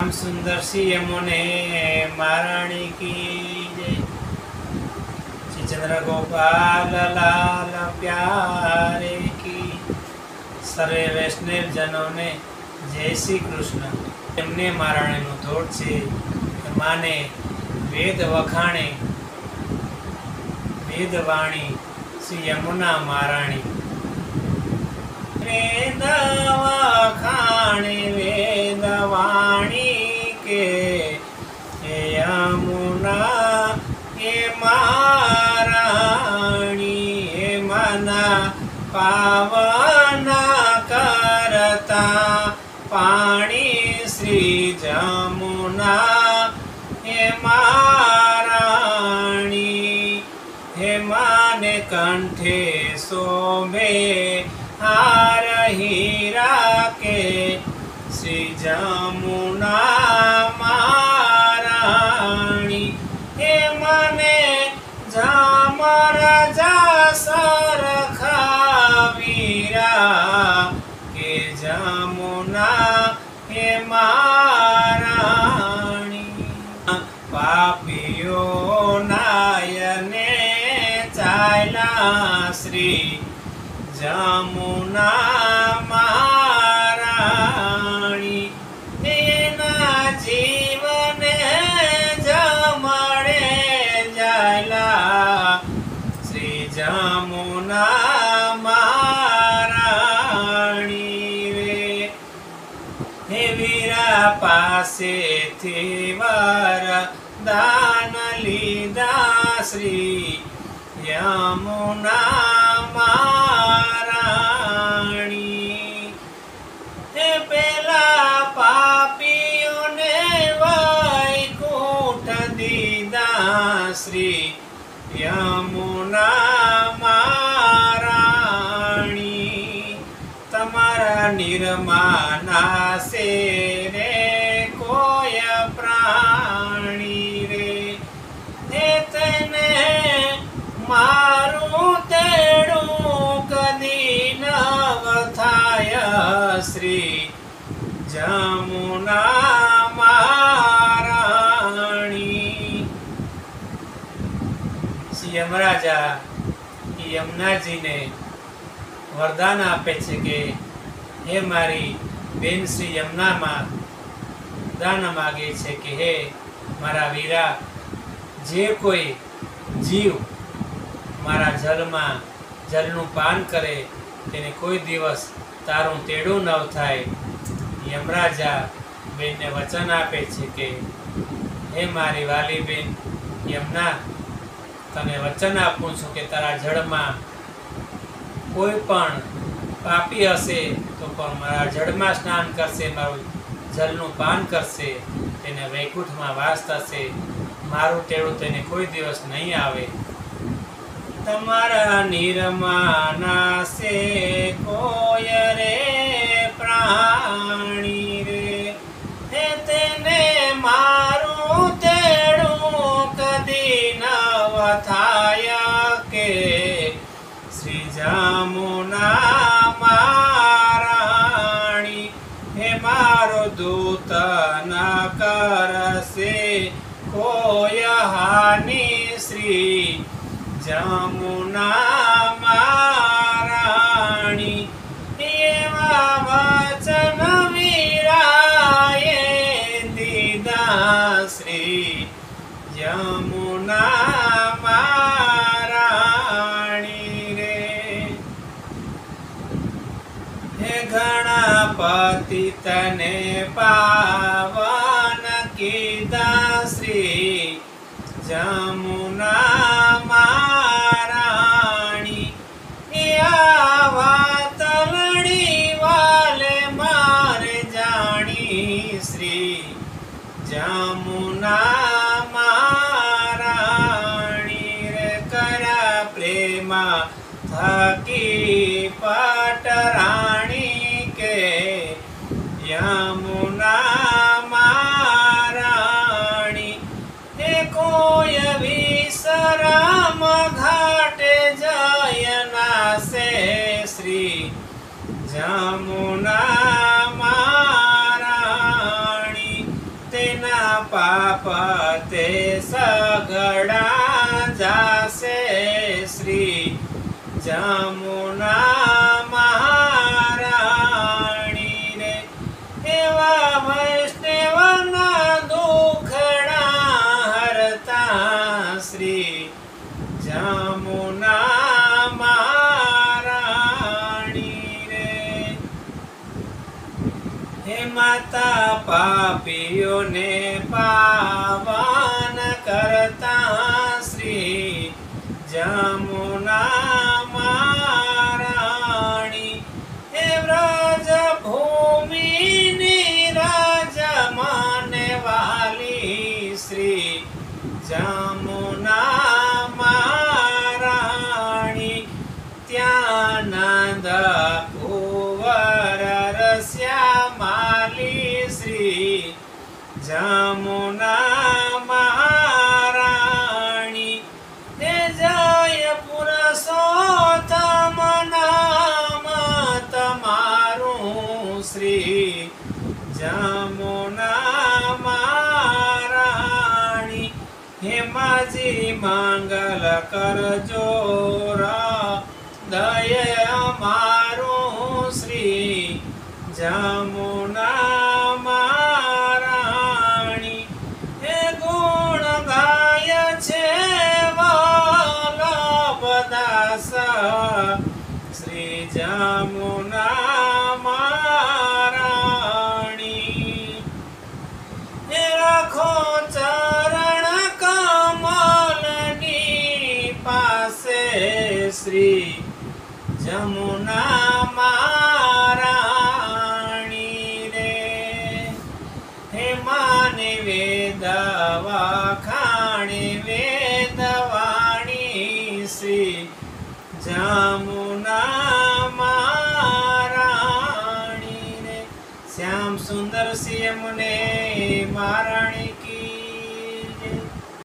श्याम सुंदर सी यमुने महारानी की जय। श्री चंद्र गोपाल लाल प्यारे की। सर्वे वैष्णव जनों ने जय श्री कृष्ण। एमने महाराणी नु धोड़ छे माने वेद वखाणे वेद वाणी श्री यमुना महाराणी। वेद वखाणे वेद वाणी के यमुना हे महाराणी हे मना पावन करता पाणी श्री जमुना हे महाराणी। हे माने कंठे शोभे हार हीरा के श्री जमुना महाराणी। हे मने झामर जासर खावीरा के जमुना हे महाराणी। पापियो नायने चाला श्री जमुना महाराणी। तेना जीवन जमणे जाला श्री जमुना महाराणी रे। हे वीरा पासे थी वरदान लीधा श्री यमुना महाराणी। हे पेला पापियों ने वैकुंठ दीदा श्री यमुना महाराणी। तमारा निर्माना से रे कोय प्राणी रे। हे तने मारू तेड़ू कदी न वथाय श्री जमुना महाराणी। श्री यमराजा यमुना जी ने वरदान आपे छे के हे मारी बेन श्री यमुना मां दान मागे छे के हे मारा वीरा जे कोई जीव मारा जलमा जलनु पान करे तेने कोई दिवस तारू तेड़ू न थाय। यमराजा बेन ने वचन आपे छे के हे मारी वाली बेन यमुना तने वचन आपू छूं के तारा जड़मा कोई पण पापी हशे तो पण मारा जड़मा स्नान करशे मारू जलनु पान करशे तेने वैकुंठमां वास थशे। मारू तेड़ू तेने कोई दिवस नहीं आवे। तमारा निर्माना से कोय रे प्राणी रे। हे तेने मारू तेड़ू कदी न वथाय के श्री जमुना महाराणी। हे मारो दूत न करसे कोय हानि श्री जमुना महाराणी। एवा वचन वीराए दीदा श्री जमुना महाराणी रे। हे गणपति तने पावन कीदा श्री जमुना महाराणी। वातलड़ी वाले मारे जानी श्री जमुना महाराणी रे। करा प्रेमा थकी पटराणी के यमुना महाराणी। हे कोय विश्राम घाटे जयना से श्री जमुना महाराणी। એના પાપ તે સગડા જાશે શ્રી જમુના મહારાણી રે એવા વૈષ્ણવના દુખડા હરતા શ્રી જમુના મહારાણી રે હે માતા પાપીઓને પાવન કરતા શ્રી જમુના મહારાણી હે વ્રજ ભૂમિની રાજમાને વાલી શ્રી જમુના મહારાણી ત્યાં નંદ કુંવર રસ્યા માલી શ્રી જમુના મહારાણી હે જય પુરુષોત્તમ નામ તમારું શ્રી જમુના મહારાણી હે માજી મંગલ કરજો દય મારું શ્રી જમુના મહારાણી હે ગુણ ગાય છે વલ્લભદાસ શ્રી જમુના મહારાણી હે રાખો ચરણ કમલની પાસે શ્રી જમુના મહારાણી રે હે માને વેદ વખાણે વેદવાણી શ્રી જમુના મહારાણી રે શ્યામ સુંદર સિંહ મુને મહારાણી કી